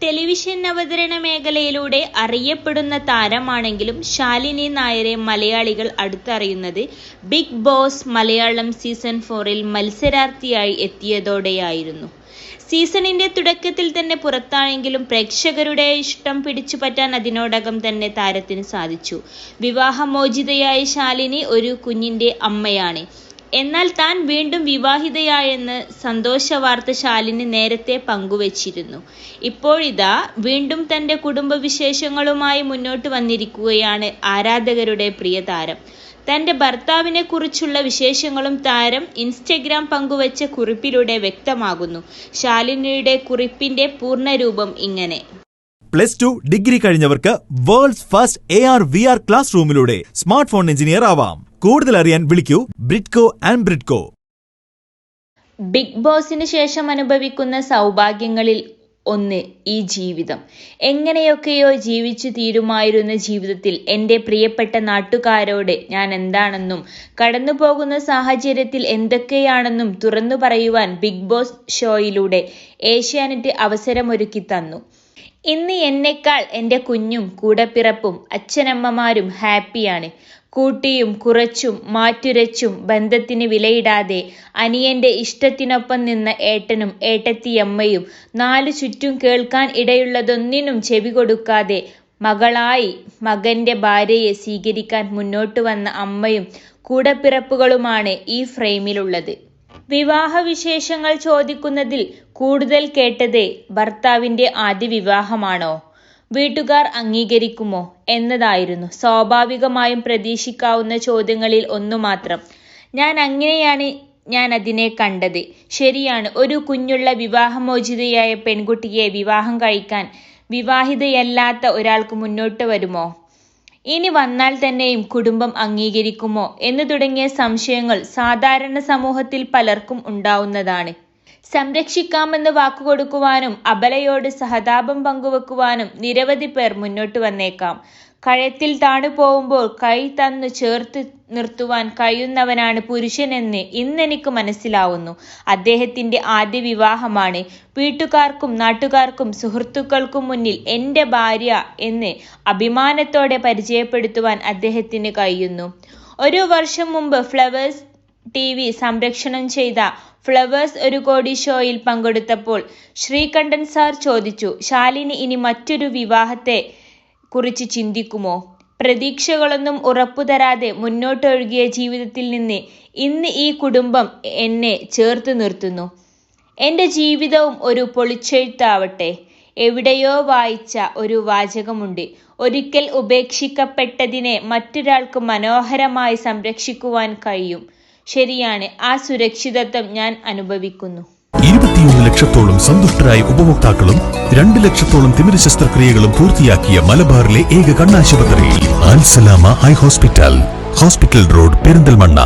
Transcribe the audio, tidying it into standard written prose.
Television അവതരണ മേഖലയിലൂടെ അറിയപ്പെടുന്ന താരമാണെങ്കിലും ശാലിനി നായരെ മലയാളികൾ അടുത്തറിയുന്നത് ബിഗ് ബോസ് മലയാളം സീസൺ 4-ൽ മത്സരാർത്ഥിയായി എത്തിയതോടെയായിരുന്നു. സീസണിന്റെ തുടക്കത്തിൽ തന്നെ പുറത്താണെങ്കിലും പ്രേക്ഷകരുടെ ഇഷ്ടം പിടിച്ചുപറ്റാൻ അതിനോടകം തന്നെ താരത്തിന് സാധിച്ചു. വിവാഹമോചിതയായ ശാലിനി ഒരു കുഞ്ഞിന്റെ അമ്മയാണ്. എന്നാൽ താൻ വീണ്ടും വിവാഹിതയായെന്ന് സന്തോഷവാർത്ത ശാലിനി നേരത്തെ പങ്കുവച്ചിരുന്നു. ഇപ്പോഴിതാ വീണ്ടും തന്റെ കുടുംബവിശേഷങ്ങളുമായി മുന്നോട്ട് വന്നിരിക്കുകയാണ് ആരാധകരുടെ പ്രിയ താരം. തന്റെ ഭർത്താവിനെ കുറിച്ചുള്ള വിശേഷങ്ങളും താരം ഇൻസ്റ്റഗ്രാം പങ്കുവച്ച കുറിപ്പിലൂടെ വ്യക്തമാകുന്നു. ശാലിനിയുടെ കുറിപ്പിന്റെ പൂർണ്ണരൂപം ഇങ്ങനെ: +2 ഡിഗ്രി കഴിഞ്ഞവർക്ക് വേൾഡ്സ് ഫസ്റ്റ് AR/VR ക്ലാസ് റൂമിലൂടെ സ്മാർട്ട് ഫോൺ എഞ്ചിനീയർ ആവാം. കൂടുതൽ അറിയാൻ വിളിക്കൂ ബ്രിഡ്കോ ആൻഡ് ബ്രിഡ്കോ. ബിഗ് ബോസിന് ശേഷം അനുഭവിക്കുന്ന സൗഭാഗ്യങ്ങളിൽ ഒന്ന് ഈ ജീവിതം. എങ്ങനെയൊക്കെയോ ജീവിച്ചു തീരുമായിരുന്ന ജീവിതത്തിൽ എൻ്റെ പ്രിയപ്പെട്ട നാട്ടുകാരോട് ഞാൻ എന്താണെന്നും കടന്നുപോകുന്ന സാഹചര്യത്തിൽ എന്തൊക്കെയാണെന്നും തുറന്നു പറയുവാൻ ബിഗ് ബോസ് ഷോയിലൂടെ ഏഷ്യാനെറ്റ് അവസരമൊരുക്കി തന്നു. ഇന്ന് എന്നെക്കാൾ എൻ്റെ കുഞ്ഞും കൂടപ്പിറപ്പും അച്ഛനമ്മമാരും ഹാപ്പിയാണ്. കൂട്ടിയും കുറച്ചും മാറ്റുരച്ചും ബന്ധത്തിന് വിലയിടാതെ അനിയന്റെ ഇഷ്ടത്തിനൊപ്പം നിന്ന ഏട്ടനും ഏട്ടത്തിയമ്മയും നാലു ചുറ്റും കേൾക്കാൻ ഇടയുള്ളതൊന്നിനും ചെവി കൊടുക്കാതെ മകളായി മകന്റെ ഭാര്യയെ സ്വീകരിക്കാൻ മുന്നോട്ട് വന്ന അമ്മയും കൂടപ്പിറപ്പുകളുമാണ് ഈ ഫ്രെയിമിലുള്ളത്. വിവാഹ വിശേഷങ്ങൾ ചോദിക്കുന്നതിൽ കൂടുതൽ കേട്ടത് ഭർത്താവിന്റെ ആദ്യ വിവാഹമാണോ, വീട്ടുകാർ അംഗീകരിക്കുമോ എന്നതായിരുന്നു. സ്വാഭാവികമായും പ്രതീക്ഷിക്കാവുന്ന ചോദ്യങ്ങളിൽ ഒന്നു മാത്രം. ഞാൻ അതിനെ കണ്ടത്. ശരിയാണ്, ഒരു കുഞ്ഞുള്ള വിവാഹമോചിതയായ പെൺകുട്ടിയെ വിവാഹം കഴിക്കാൻ വിവാഹിതയല്ലാത്ത ഒരാൾക്ക് മുന്നോട്ട് വരുമോ? ഇനി വന്നാൽ തന്നെയും കുടുംബം അംഗീകരിക്കുമോ എന്ന് തുടങ്ങിയ സംശയങ്ങൾ സാധാരണ സമൂഹത്തിൽ പലർക്കും ഉണ്ടാവുന്നതാണ്. സംരക്ഷിക്കാമെന്ന് വാക്കുകൊടുക്കുവാനും അബലയോട് സഹതാപം പങ്കുവെക്കുവാനും നിരവധി പേർ മുന്നോട്ട് വന്നേക്കാം. കഴത്തിൽ താണു പോകുമ്പോൾ കൈ തന്നു ചേർത്ത് നിർത്തുവാൻ കഴിയുന്നവനാണ് പുരുഷനെന്ന് ഇന്നെനിക്ക് മനസ്സിലാവുന്നു. അദ്ദേഹത്തിന്റെ ആദ്യ വിവാഹമാണ്. വീട്ടുകാർക്കും നാട്ടുകാർക്കും സുഹൃത്തുക്കൾക്കും മുന്നിൽ എൻ്റെ ഭാര്യ എന്ന് അഭിമാനത്തോടെ പരിചയപ്പെടുത്തുവാൻ അദ്ദേഹത്തിന് കഴിയുന്നു. ഒരു വർഷം മുമ്പ് ഫ്ലവേഴ്സ് TV സംപ്രേഷണം ചെയ്ത ഫ്ലവേഴ്സ് 1 കോടി ഷോയിൽ പങ്കെടുത്തപ്പോൾ ശ്രീകണ്ഠൻ സാർ ചോദിച്ചു, ശാലിനി ഇനി മറ്റൊരു വിവാഹത്തെ കുറിച്ച് ചിന്തിക്കുമോ? പ്രതീക്ഷകളൊന്നും ഉറപ്പുതരാതെ മുന്നോട്ടൊഴുകിയ ജീവിതത്തിൽ നിന്ന് ഇന്ന് ഈ കുടുംബം എന്നെ ചേർത്ത് നിർത്തുന്നു. എൻ്റെ ജീവിതവും ഒരു പൊളിച്ചെഴുത്താവട്ടെ. എവിടെയോ വായിച്ച ഒരു വാചകമുണ്ട്, ഒരിക്കൽ ഉപേക്ഷിക്കപ്പെട്ടതിനെ മറ്റൊരാൾക്ക് മനോഹരമായി സംരക്ഷിക്കുവാൻ കഴിയും. ശരിയാണ്, ആ സുരക്ഷിതത്വം ഞാൻ അനുഭവിക്കുന്നു. 21 ലക്ഷത്തോളം സന്തുഷ്ടരായ ഉപഭോക്താക്കളും 2 ലക്ഷത്തോളം തിമിര ശസ്ത്രക്രിയകളും പൂർത്തിയാക്കിയ മലബാറിലെ ഏക കണ്ണാശുപത്രി അൽ സലാമ ഹൈ ഹോസ്പിറ്റൽ റോഡ്, പെരിന്തൽമണ്ണ.